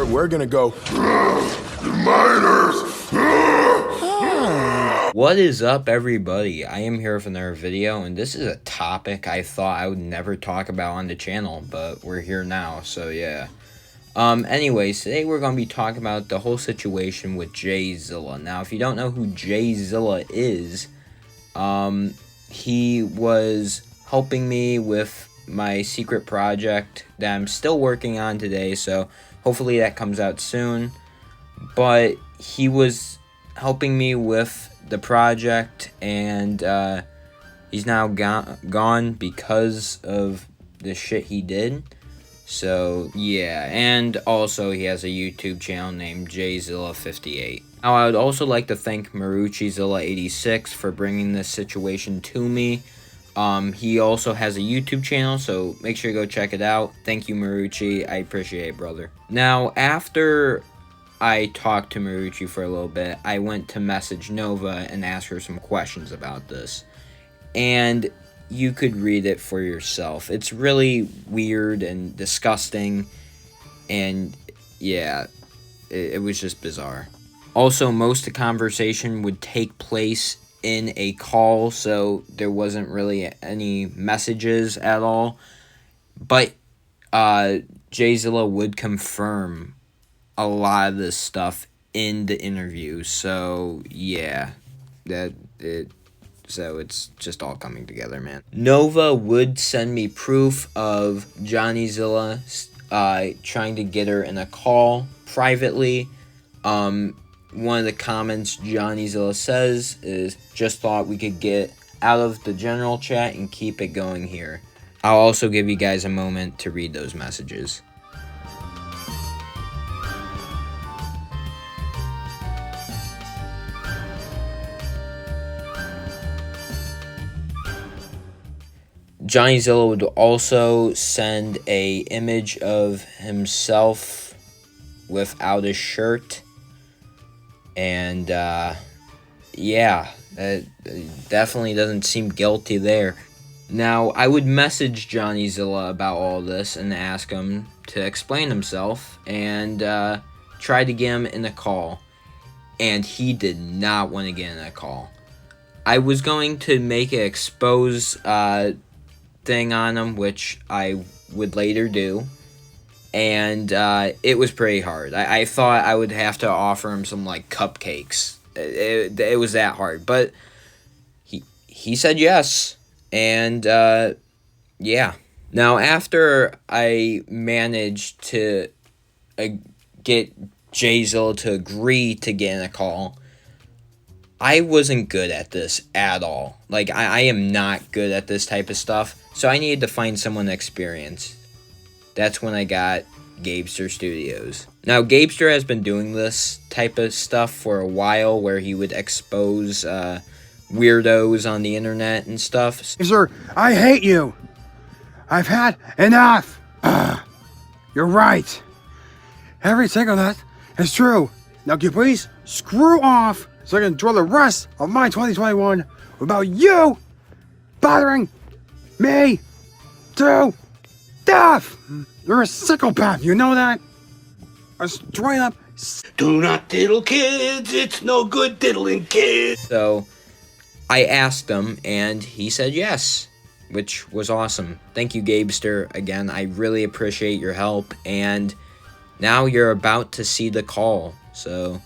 We're gonna go, miners! What is up, everybody? I am here with another video, and this is a topic I thought I would never talk about on the channel, but we're here now, so yeah. Anyways, today we're going to be talking about the whole situation with JZilla. Now, if you don't know who JZilla is, he was helping me with my secret project that I'm still working on today, so hopefully that comes out soon. But he was helping me with the project, and he's now gone because of the shit he did. So yeah, and also he has a YouTube channel named JZilla58. Now I would also like to thank MaruchiZilla86 for bringing this situation to me. He also has a YouTube channel, so make sure you go check it out. Thank you, Maruchi. I appreciate it, brother. Now, after I talked to Maruchi for a little bit, I went to message Nova and ask her some questions about this. And you could read it for yourself. It's really weird and disgusting, and yeah, it was just bizarre. Also, most of the conversation would take place in a call, so there wasn't really any messages at all. But JZilla would confirm a lot of this stuff in the interview, so yeah, so it's just all coming together, man. Nova would send me proof of JZilla trying to get her in a call privately. One of the comments JZilla says is, just thought we could get out of the general chat and keep it going here. I'll also give you guys a moment to read those messages. JZilla would also send a image of himself without a shirt, and yeah, that definitely doesn't seem guilty there. Now, I would message JZilla about all this and ask him to explain himself, and try to get him in a call, and he did not want to get in a call. I was going to make an expose thing on him, which I would later do, and it was pretty hard. I thought I would have to offer him some like cupcakes. It was that hard, but he said yes, and yeah. Now, after I managed to get JZilla to agree to get in a call, I wasn't good at this at all. Like, I am not good at this type of stuff, so I needed to find someone experienced. That's when I got Gabster Studios. Now, Gabster has been doing this type of stuff for a while, where he would expose weirdos on the internet and stuff. Sir, I hate you. I've had enough. You're right. Every single that is true. Now, can you please screw off so I can enjoy the rest of my 2021 without you bothering me to death? You're a psychopath, you know that? A straight up. Do not diddle kids, it's no good diddling kids. So I asked him, and he said yes, which was awesome. Thank you, Gabster. Again, I really appreciate your help, and now you're about to see the call. So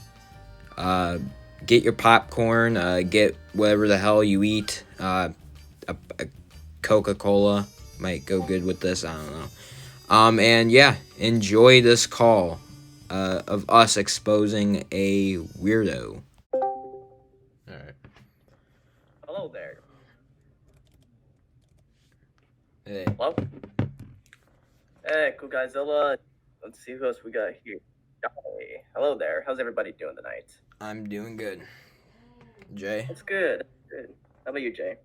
get your popcorn, get whatever the hell you eat. A Coca-Cola might go good with this, I don't know. And yeah, enjoy this call of us exposing a weirdo. Alright. Hello there. Hey. Hello? Hey, cool guy Zilla. Let's see who else we got here. Hey, hello there. How's everybody doing tonight? I'm doing good. Jay? That's good. Good. How about you, Jay?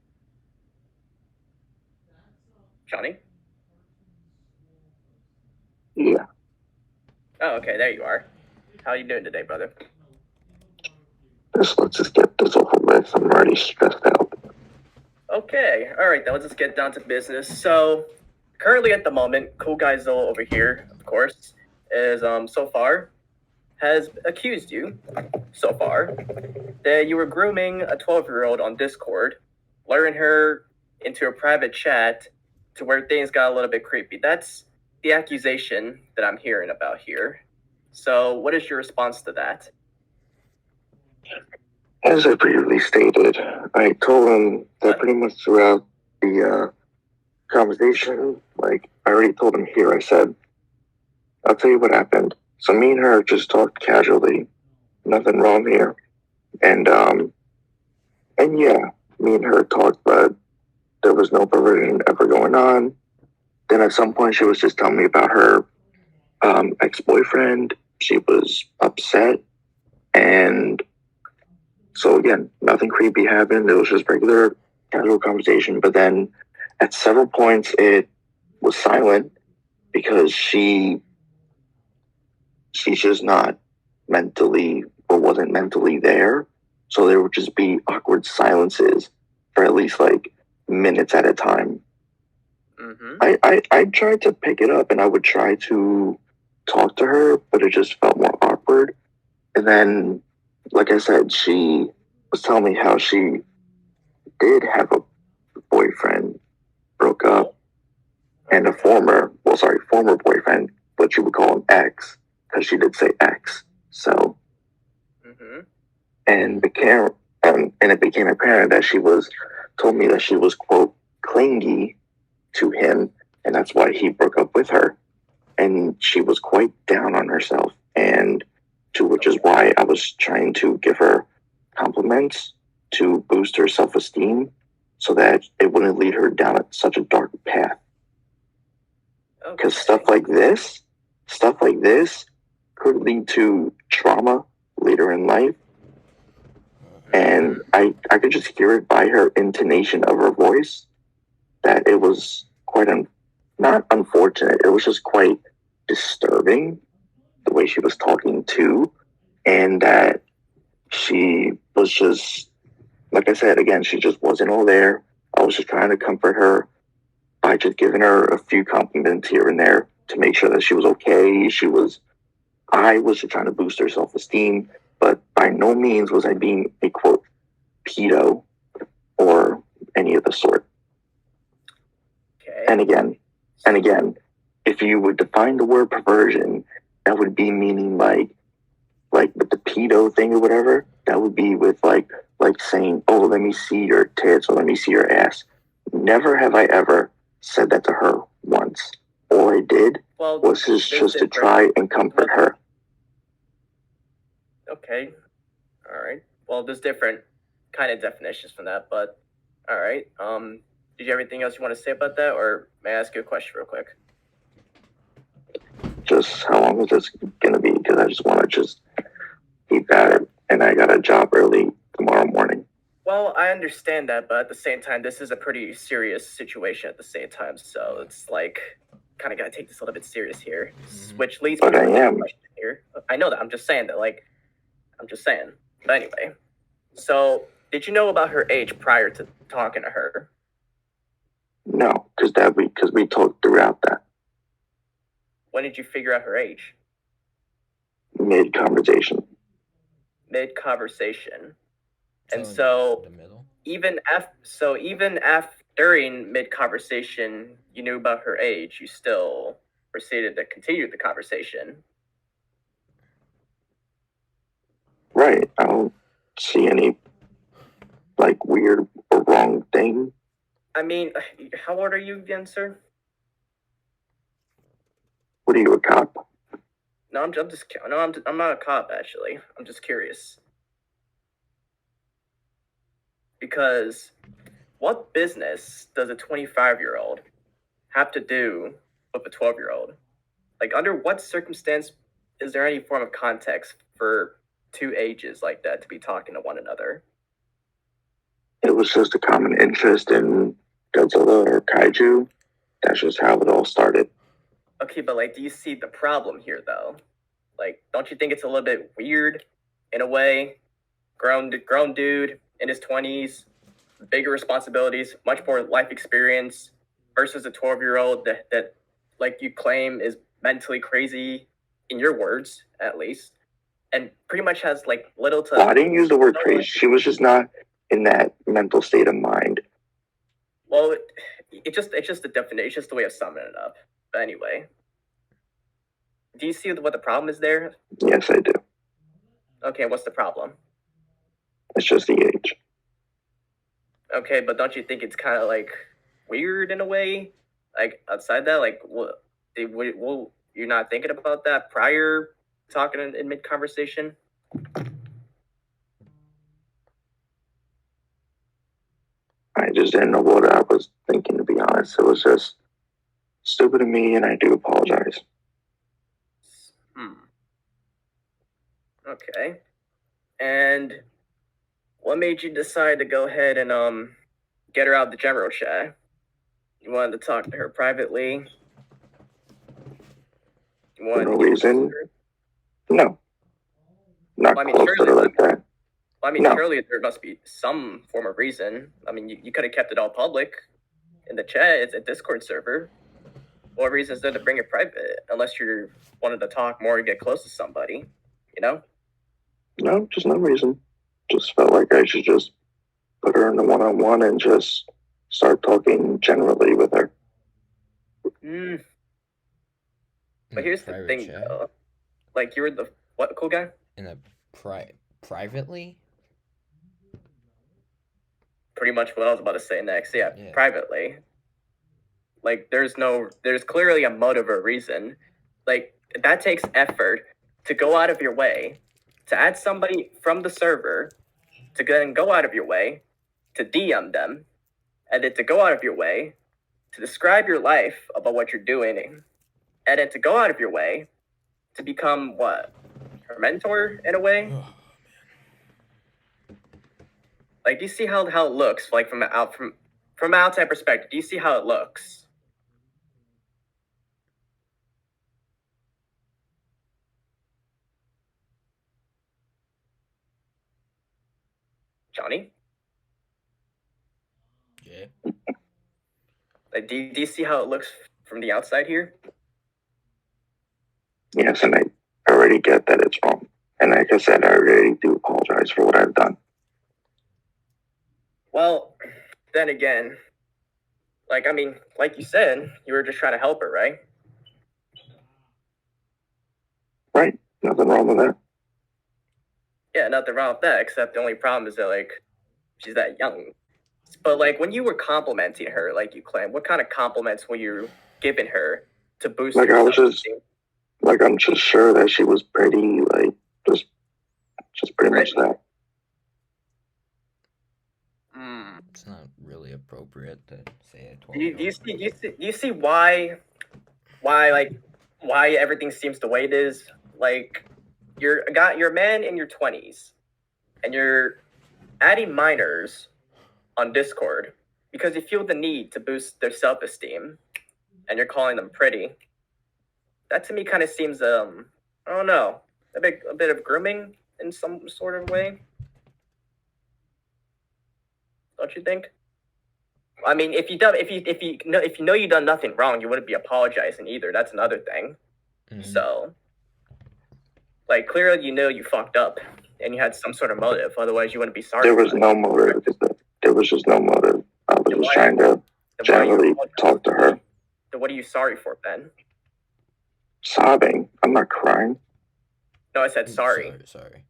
Johnny? Yeah. Oh, okay, there you are. How are you doing today, brother? Let's just get this over with. I'm already stressed out. Okay, alright, then let's just get down to business. So, currently at the moment, cool guy Zilla over here, of course, is so far has accused you so far that you were grooming a 12-year-old on Discord, luring her into a private chat to where things got a little bit creepy. That's the accusation that I'm hearing about here. So, what is your response to that? As I previously stated, I told him that pretty much throughout the conversation, like I already told him here, I said, I'll tell you what happened. So me and her just talked casually, nothing wrong here. And yeah, me and her talked, but there was no perversion ever going on. Then at some point she was just telling me about her ex-boyfriend. She was upset, and so again, nothing creepy happened. It was just regular casual conversation. But then at several points it was silent because she's just not mentally or wasn't mentally there. So there would just be awkward silences for at least like minutes at a time. I tried to pick it up and I would try to talk to her, but it just felt more awkward. And then, like I said, she was telling me how she did have a boyfriend, broke up, and a former boyfriend, but you would call him ex, because she did say ex. So, and it became apparent that told me that she was, quote, clingy to him, and that's why he broke up with her. And she was quite down on herself, which is why I was trying to give her compliments to boost her self-esteem so that it wouldn't lead her down such a dark path. Because stuff like this could lead to trauma later in life. And I could just hear it by her intonation of her voice that it was quite not unfortunate. It was just quite disturbing the way she was talking too, and that she was just, like I said, again, she just wasn't all there. I was just trying to comfort her by just giving her a few compliments here and there to make sure that she was okay. I was just trying to boost her self-esteem, but by no means was I being a, quote, pedo or any of the sort. Okay. And again, if you would define the word perversion, that would be meaning like with the pedo thing or whatever, that would be with like saying, oh, let me see your tits or let me see your ass. Never have I ever said that to her once. All I did was just to try and comfort her. Okay. All right. Well, there's different kind of definitions from that, but all right. Did you have anything else you want to say about that, or may I ask you a question real quick? Just how long is this gonna be? Because I just want to just keep at it, and I got a job early tomorrow morning. Well, I understand that, but at the same time, this is a pretty serious situation at the same time, so it's like, kind of gotta take this a little bit serious here, which leads me to the next question here. I know that, I'm just saying. But anyway, so did you know about her age prior to talking to her? No, because we talked throughout that. When did you figure out her age? Mid-conversation. And so even after during mid-conversation, you knew about her age, you still proceeded to continue the conversation. Right. I don't see any like weird or wrong thing. I mean, how old are you again, sir? What are you, a cop? No, I'm not a cop, actually. I'm just curious. Because what business does a 25-year-old have to do with a 12-year-old? Like, under what circumstance is there any form of context for two ages like that to be talking to one another? It was just a common interest in JZilla or kaiju. That's just how it all started. Okay, but like, do you see the problem here, though? Like, don't you think it's a little bit weird, in a way? Grown dude in his 20s, bigger responsibilities, much more life experience, versus a 12-year-old that like you claim is mentally crazy in your words at least, and pretty much has like little to. Well, I didn't use the word crazy. She was just not in that mental state of mind. Well, it's just a definition. It's just a way of summing it up. But anyway, do you see what the problem is there? Yes, I do. Okay, what's the problem? It's just the age. Okay, but don't you think it's kind of like weird in a way? Like outside that, like, you're not thinking about that prior talking in mid conversation? I just didn't know what I was thinking, to be honest. It was just stupid of me, and I do apologize. Okay. And what made you decide to go ahead and get her out of the general chat? You wanted to talk to her privately? You wanted For no to get reason. closer? No. Not Well, I mean, close to her like that. Well, I mean, No. surely there must be some form of reason. I mean, you could have kept it all public in the chat. It's a Discord server. What reason is there to bring it private? Unless you wanted to talk more and get close to somebody, you know? No, just no reason. Just felt like I should just put her in a one-on-one and just start talking generally with her. But here's the thing, though. Like, you were the what cool guy? In a privately? Pretty much what I was about to say next. Yeah, Yeah. privately. Like, there's clearly a motive or reason. Like, that takes effort to go out of your way to add somebody from the server, to then go out of your way to DM them, and then to go out of your way to describe your life about what you're doing, and then to go out of your way to become what? Her mentor in a way? Like, do you see how it looks? Like from an outside perspective, do you see how it looks? Johnny? Yeah. Like, do you see how it looks from the outside here? Yes, and I already get that it's wrong. And like I said, I already do apologize for what I've done. Well, then again, like, I mean, like you said, you were just trying to help her, right? Right? Nothing wrong with that. Yeah, nothing wrong with that, except the only problem is that, like, she's that young. But, like, when you were complimenting her, like you claim, what kind of compliments were you giving her to boost Like, her I was self-esteem? Like, I'm just sure that she was pretty, like, just pretty much that. It's not really appropriate to say a 12 Do you see why everything seems the way it is? Like, you're a man in your 20s, and you're adding minors on Discord because you feel the need to boost their self-esteem, and you're calling them pretty. That to me kind of seems I don't know, a bit of grooming in some sort of way. Don't you think? I mean, if you know you've done nothing wrong, you wouldn't be apologizing either. That's another thing. Mm-hmm. So, like, clearly you know you fucked up and you had some sort of motive. Otherwise, you wouldn't be sorry. There was no motive. There was just no motive. I was just trying to generally talk to her. So what are you sorry for, Ben? Sobbing. I'm not crying. No, I said sorry. Sorry.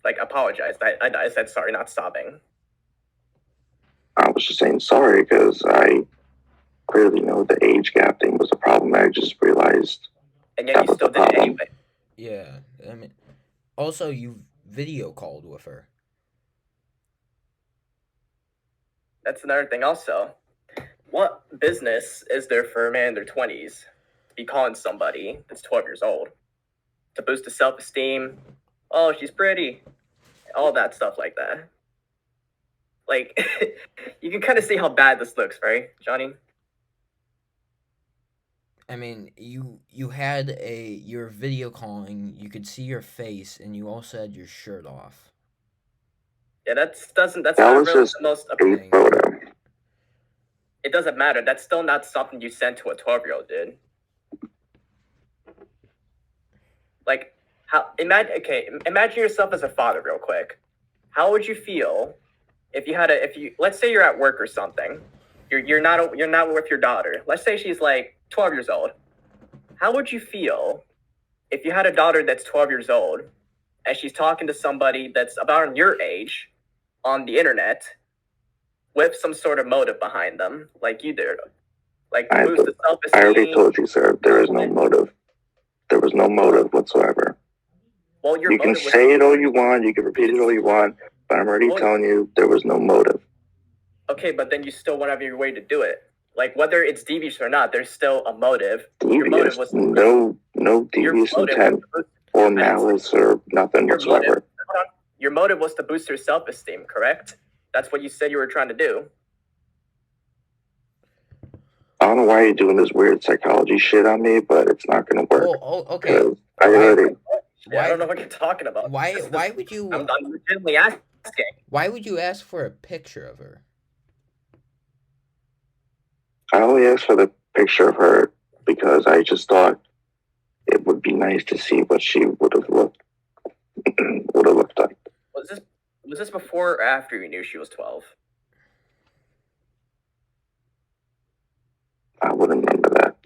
Like, apologize. I said sorry, not sobbing. I was just saying sorry because I clearly know the age gap thing was a problem. I just realized. And yet you still did it anyway. Yeah, I mean, also you video called with her. That's another thing also. What business is there for a man in their 20s to be calling somebody that's 12 years old? To boost his self-esteem? Oh, she's pretty. All that stuff like that. Like, you can kind of see how bad this looks, right, Johnny? I mean, you had you're video calling, you could see your face, and you also had your shirt off. Yeah, that's That not was really just the most a photo. It doesn't matter. That's still not something you sent to a 12-year-old, dude. Like, imagine yourself as a father real quick. How would you feel if you let's say you're at work or something, you're not with your daughter. Let's say she's like 12 years old. How would you feel if you had a daughter that's 12 years old and she's talking to somebody that's about your age on the internet with some sort of motive behind them, like you do, like to boost the self-esteem? I already told you, sir. There is no motive. There was no motive whatsoever. Well, you can say it all you want. You can repeat it all you want. But I'm already telling you, there was no motive. Okay, but then you still went out of your way to do it. Like, whether it's devious or not, there's still a motive. Devious? Your motive was no devious intent or malice or nothing whatsoever. Your motive was to boost her self-esteem, correct? That's what you said you were trying to do. I don't know why you're doing this weird psychology shit on me, but it's not going to work. Well, okay. I don't know what you're talking about. Why would you? I'm legitimately asking. Why would you ask for a picture of her? I only asked for the picture of her because I just thought it would be nice to see what she would have looked like. Was this before or after you knew she was 12? I wouldn't remember that.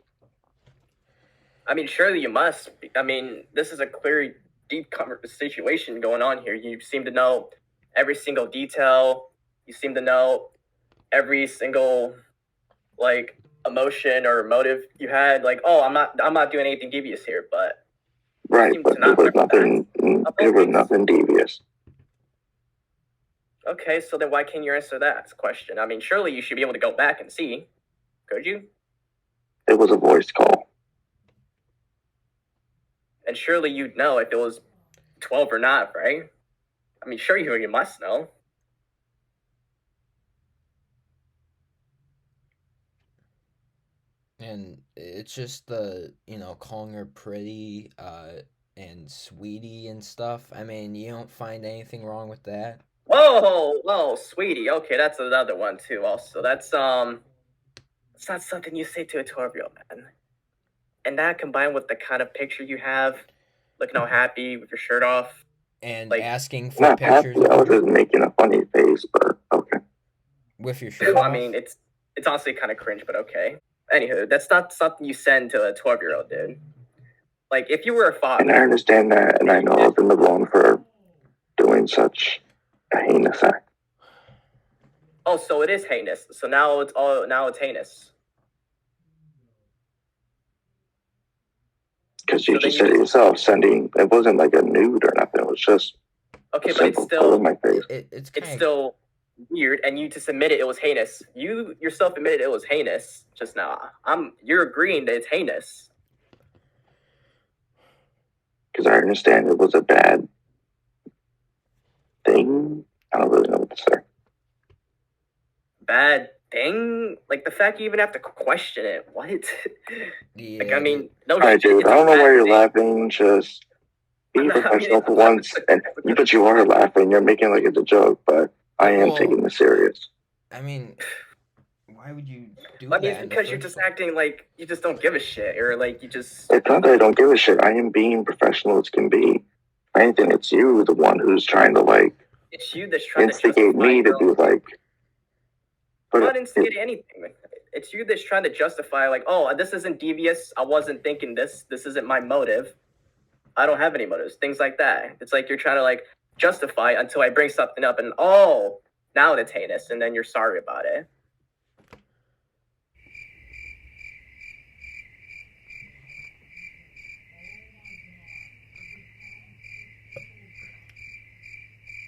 I mean, surely you must. I mean, this is a clear, deep situation going on here. You seem to know every single detail. You seem to know every single, like, emotion or motive you had. Like, oh, I'm not doing anything devious here, but right, but there was nothing. There was nothing devious. Okay, so then why can't you answer that question? I mean, surely you should be able to go back and see. Could you? It was a voice call. And surely you'd know if it was 12 or not, right? I mean, sure you must know. And it's just the, calling her pretty and sweetie and stuff. I mean, you don't find anything wrong with that? Whoa, sweetie. Okay, that's another one too. Also, that's it's not something you say to a 12-year-old man. And that combined with the kind of picture you have, looking all happy with your shirt off, and like, asking for pictures. Happy. I was just making a funny face, but okay. With your shirt off. I mean, it's honestly kind of cringe, but okay. Anywho, that's not something you send to a 12-year-old dude. Like, if you were a father. And I understand that, and I know I was in the wrong for doing such a heinous act. Oh, so it is heinous. So now it's heinous. Because you just said it yourself, it wasn't like a nude or nothing. It was just okay, but it's still my face. It's still weird, and you just admitted it was heinous. You yourself admitted it was heinous just now. You're agreeing that it's heinous. Because I understand it was a bad thing. I don't really know what to say. Bad thing? Like, the fact you even have to question it. What? Yeah. Like, I mean, no. All right, dude. I don't know why you're laughing. Just be professional for once. But you are laughing. You're making like it's a joke, but I am taking this serious. I mean, why would you do that? I mean, it's because you're just acting like you just don't give a shit, or like you just. It's not that I don't give a shit. I am being professional as can be. If anything, it's you, the one who's trying to like. It's you that's trying instigate me to do like. I'm not instigating anything. It's you that's trying to justify, like, oh, this isn't devious. I wasn't thinking this. This isn't my motive. I don't have any motives. Things like that. It's like you're trying to like justify until I bring something up, and oh, now it's heinous, and then you're sorry about it.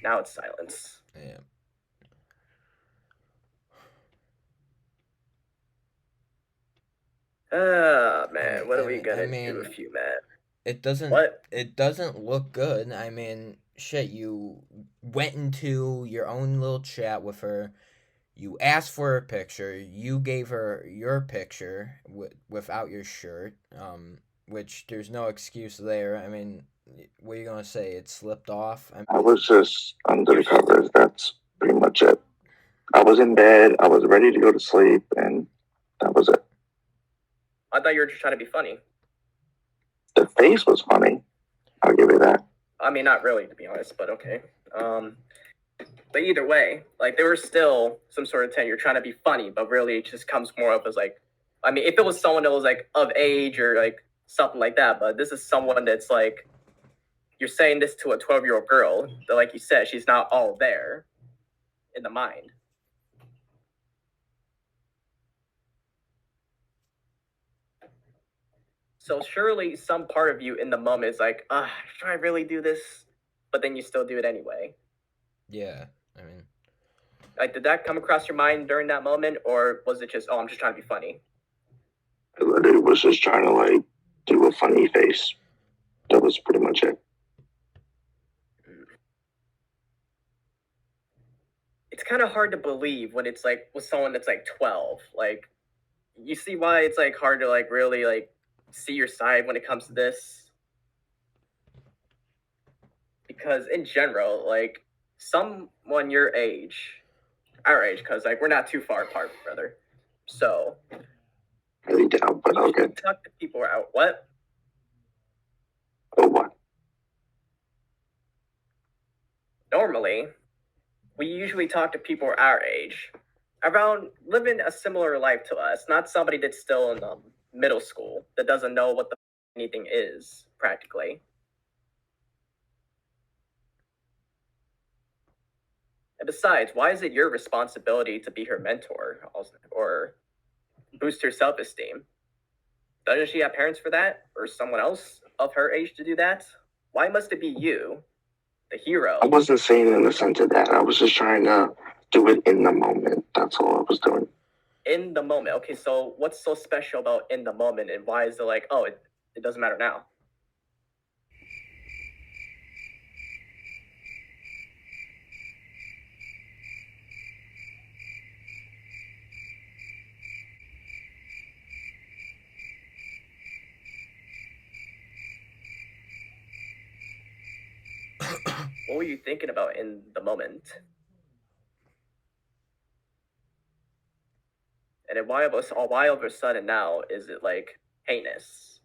Now it's silence. Yeah. Man, what are we gonna do with you, man? It doesn't. What? It doesn't look good. I mean, shit. You went into your own little chat with her. You asked for a picture. You gave her your picture without your shirt. Which there's no excuse there. I mean, what are you gonna say? It slipped off. I was just under the covers. That's pretty much it. I was in bed. I was ready to go to sleep, and that was it. I thought you were just trying to be funny. The face was funny. I'll give it that. I mean, not really, to be honest, but okay. But either way, like, there was still some sort of intent. You're trying to be funny, but really it just comes more up as like, I mean, if it was someone that was like of age or like something like that, but this is someone that's like, you're saying this to a 12-year-old girl that, like you said, she's not all there in the mind. So surely some part of you in the moment is like, should I really do this? But then you still do it anyway. Yeah, I mean, Like, did that come across your mind during that moment, or was it just, oh, I'm just trying to be funny? It was just trying to like do a funny face. That was pretty much it. It's kind of hard to believe when it's like with someone that's like 12. Like, you see why it's like hard to like really like see your side when it comes to this? Because in general, like, someone your age, our age, because like we're not too far apart, brother. So Really doubt, but okay. talk to people out. What? Oh, what? Normally, we usually talk to people our age, around living a similar life to us, not somebody that's still in middle school that doesn't know what the anything is practically. And besides, why is it your responsibility to be her mentor or boost her self-esteem? Doesn't she have parents for that, or someone else of her age to do that? Why must it be you, the hero? I wasn't saying in the sense of that. I was just trying to do it in the moment. That's all I was doing. In the moment. Okay, so what's so special about in the moment, and why is it like, oh, it doesn't matter now? What were you thinking about in the moment? And then why all of a sudden now is it like heinous?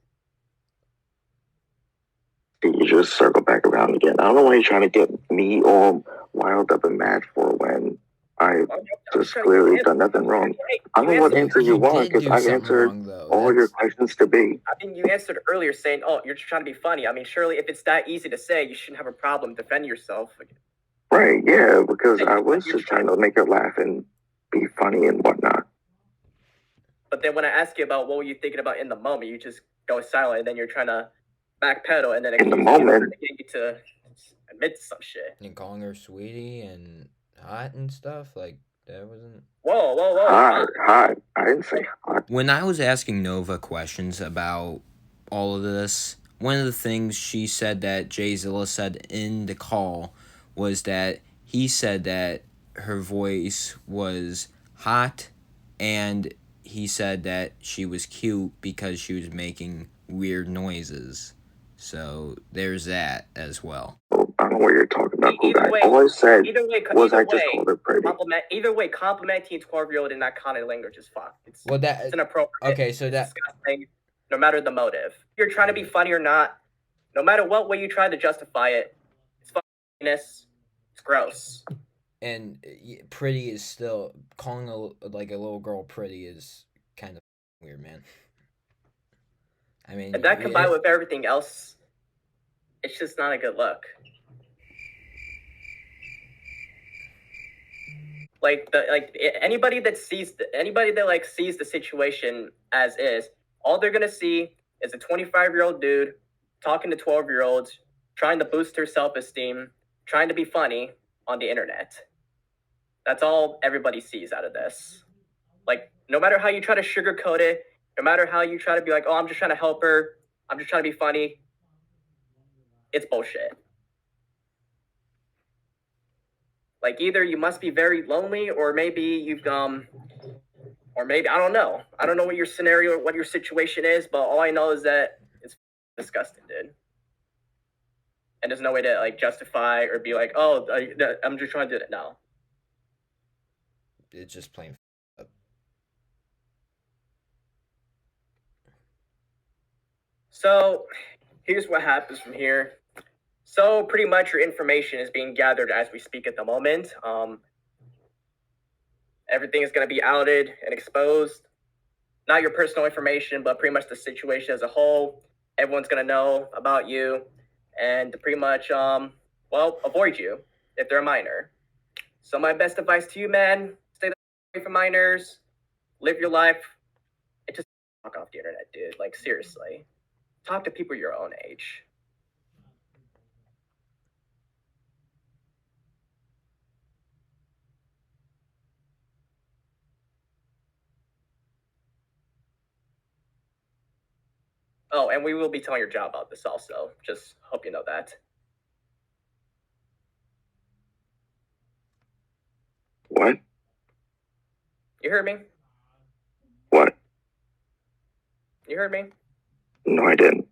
You just circle back around again. I don't know why you're trying to get me all wild up and mad for when I just clearly done nothing wrong. I don't know what answer you want because I answered all your questions to be. I mean, you answered earlier saying, oh, you're just trying to be funny. I mean, surely if it's that easy to say, you shouldn't have a problem defending yourself. Right, yeah, because I was just trying to make her laugh and be funny and whatnot. But then when I ask you about what were you thinking about in the moment, you just go silent, and then you're trying to backpedal, and then in the moment, get you to admit to some shit. And calling her sweetie and hot and stuff, like, that wasn't... Whoa. Hot. I didn't say hot. When I was asking Nova questions about all of this, one of the things she said that JZilla said in the call was that he said that her voice was hot, and he said that she was cute because she was making weird noises. So there's that as well. I don't know what you're talking about, cool guy. All I said was I just called her pretty. Complimenting a 12-year-old in that kind of language is fuck. It's inappropriate. Okay, so it's disgusting, no matter the motive. If you're trying to be funny or not, no matter what way you try to justify it, it's fuckiness. It's gross. And pretty is still... Calling a little girl pretty is kind of weird, man. I mean... And that combined with everything else, it's just not a good look. Anybody that sees the situation as is, all they're gonna see is a 25-year-old dude talking to 12-year-olds, trying to boost their self-esteem, trying to be funny on the internet. That's all everybody sees out of this. Like, no matter how you try to sugarcoat it, no matter how you try to be like, oh, I'm just trying to help her, I'm just trying to be funny, it's bullshit. Like, either you must be very lonely, or maybe you've or maybe I don't know what your scenario, what your situation is, but all I know is that it's disgusting, dude. And there's no way to like justify or be like, oh, I'm just trying to do it. No, it's just plain up. So here's what happens from here. So pretty much your information is being gathered as we speak at the moment. Everything is going to be outed and exposed. Not your personal information, but pretty much the situation as a whole. Everyone's going to know about you and to pretty much, avoid you if they're a minor. So my best advice to you, man, stay away from minors, live your life, and just fuck off the internet, dude. Like, seriously. Talk to people your own age. Oh, and we will be telling your job about this also. Just hope you know that. What? You heard me? What? You heard me? No, I didn't.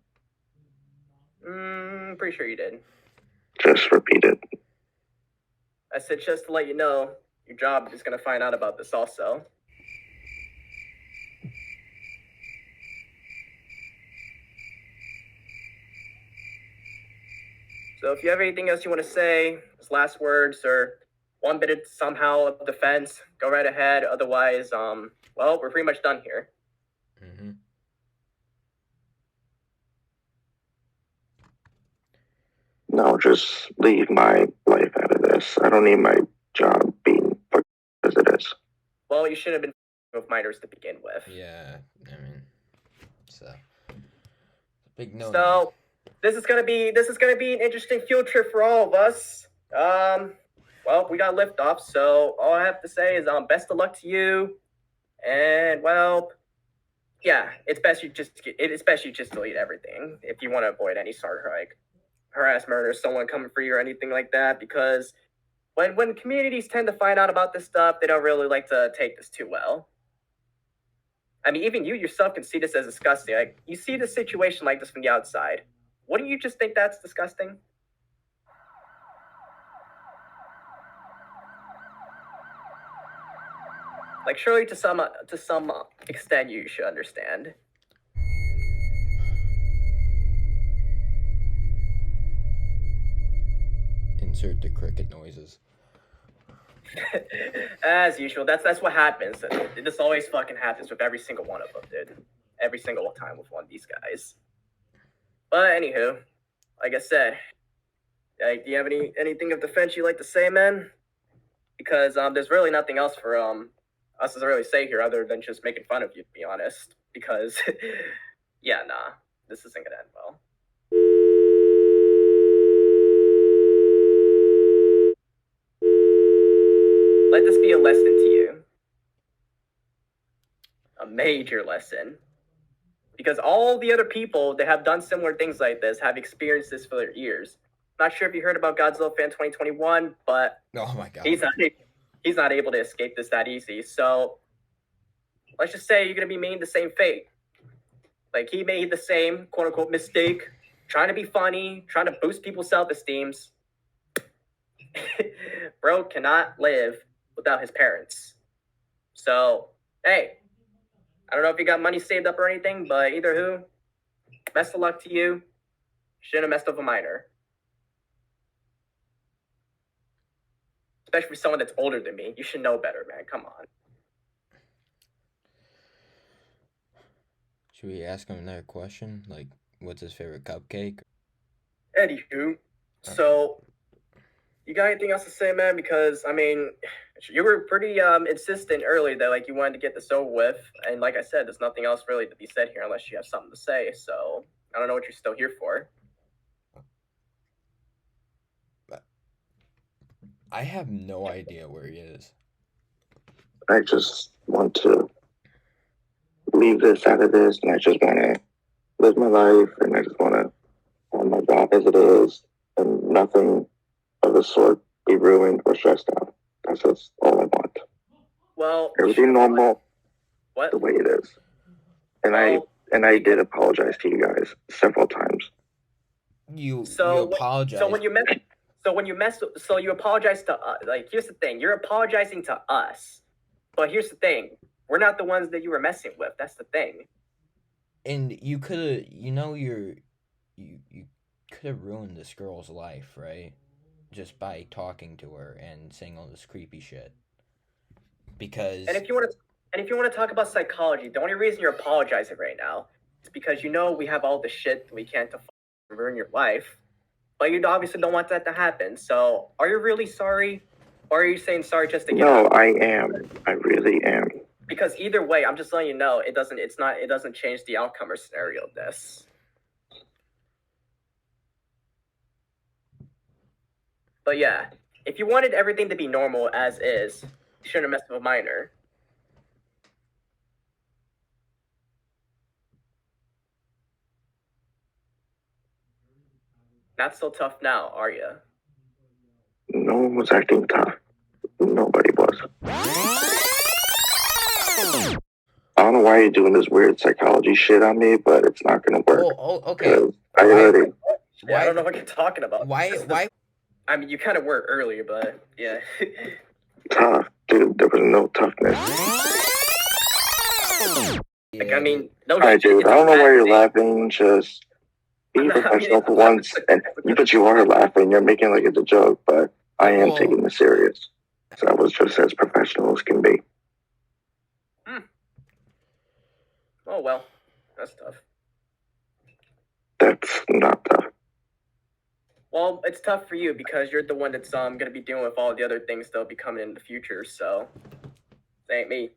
Pretty sure you did. Just repeat it. I said just to let you know, your job is going to find out about this also. So if you have anything else you want to say, as last words or one bit of somehow of defense, go right ahead. Otherwise, we're pretty much done here. Mm-hmm. No, just leave my life out of this. I don't need my job being fucked as it is. Well, you should have been with minors to begin with. Yeah, I mean, so big no. So this is gonna be an interesting field trip for all of us. Well, we got liftoff, so all I have to say is best of luck to you. And well, yeah, it's best you just delete everything if you want to avoid any sort of like harassment or someone coming for you or anything like that, because when communities tend to find out about this stuff, they don't really like to take this too well. I mean, even you yourself can see this as disgusting. Like, you see the situation like this from the outside. Wouldn't you just think that's disgusting? Like, surely to some extent you should understand. Insert the cricket noises. As usual, that's what happens. This always fucking happens with every single one of them, dude. Every single time with one of these guys. But anywho, like I said, like, do you have anything of defense you'd like to say, man? Because there's really nothing else for us to really say here other than just making fun of you, to be honest. Because yeah, nah, this isn't gonna end well. Let this be a lesson to you. A major lesson. Because all the other people that have done similar things like this have experienced this for their years. Not sure if you heard about Godzilla Fan 2021, but Oh my god. he's not able to escape this that easy. So let's just say you're gonna be meeting the same fate. Like, he made the same quote unquote mistake, trying to be funny, trying to boost people's self-esteems. Bro cannot live without his parents. So, hey, I don't know if you got money saved up or anything, but either who, best of luck to you. Shouldn't have messed up a minor. Especially for someone that's older than me. You should know better, man. Come on. Should we ask him another question? Like, what's his favorite cupcake? Anywho, so you got anything else to say, man? Because I mean, you were pretty insistent early that like you wanted to get this over with, and like I said, there's nothing else really to be said here unless you have something to say. So I don't know what you're still here for. I have no idea where he is. I just want to leave this out of this, and I just want to live my life, and I just want to have my job as it is, and nothing of the sort be ruined or stressed out. That's just all I want. Well, Everything normal, what? the way it is. And I did apologize to you guys several times. You apologize. So you apologize to us. Like, here's the thing: you're apologizing to us, but here's the thing: we're not the ones that you were messing with. That's the thing. And you could have, you could have ruined this girl's life, right? Just by talking to her and saying all this creepy shit. Because And if you want to talk about psychology, the only reason you're apologizing right now is because you know we have all the shit that we can't ruin your life, but you obviously don't want that to happen. So, are you really sorry, or are you saying sorry just to get No, out? I am. I really am. Because either way, I'm just letting you know it doesn't change the outcome or scenario of this. But yeah, if you wanted everything to be normal as is, you shouldn't have messed with a minor. Not so tough now, are you? No one was acting tough. Nobody was. I don't know why you're doing this weird psychology shit on me, but it's not gonna work. Okay. I already. Yeah, I don't know what you're talking about. Why? I mean, you kind of were earlier, but yeah. Tough, dude. There was no toughness. Like, I mean, no. Alright, dude. I don't know why you're laughing. Just be professional for once. But you are laughing. You're making like it's a joke, but I am taking this serious. So I was just as professional as can be. Oh well, that's tough. That's not tough. Well, it's tough for you because you're the one that's gonna be dealing with all the other things that'll be coming in the future. So, it ain't me.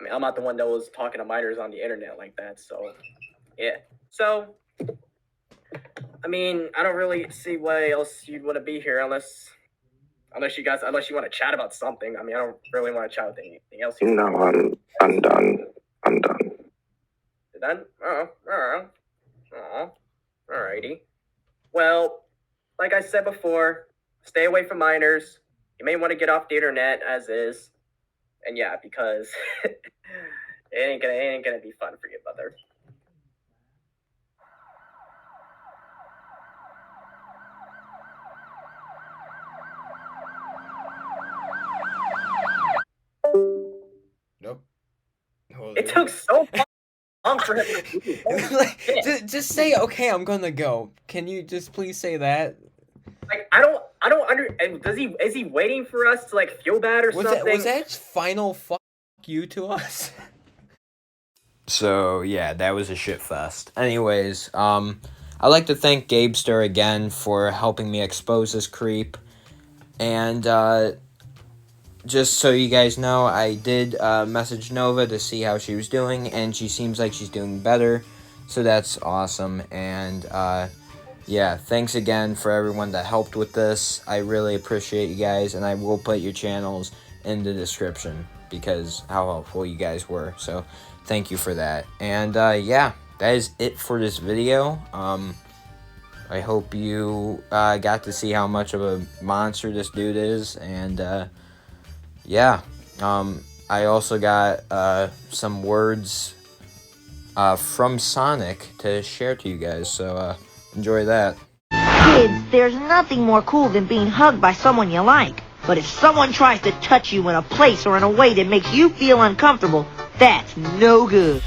I mean, I'm not the one that was talking to minors on the internet like that. So, yeah. So, I mean, I don't really see why else you'd want to be here unless you want to chat about something. I mean, I don't really want to chat with anything else. No, I'm done. I'm done. You're done? Alrighty. Well, like I said before, stay away from minors. You may want to get off the internet as is. And yeah, because it ain't gonna be fun for you, brother. Nope. It took so long for him to do. just say, okay, I'm gonna go. Can you just please say that? Like, I don't is he waiting for us to like feel bad or something? Was that final fuck you to us? So yeah, that was a shit fest. Anyways, I'd like to thank Gabester again for helping me expose this creep. And just so you guys know, I did message Nova to see how she was doing, and she seems like she's doing better. So that's awesome. And yeah, thanks again for everyone that helped with this. I really appreciate you guys, and I will put your channels in the description because how helpful you guys were. So thank you for that. And yeah, that is it for this video. I hope you got to see how much of a monster this dude is. And yeah, I also got some words from Sonic to share to you guys. So enjoy that. Kids, there's nothing more cool than being hugged by someone you like. But if someone tries to touch you in a place or in a way that makes you feel uncomfortable, that's no good.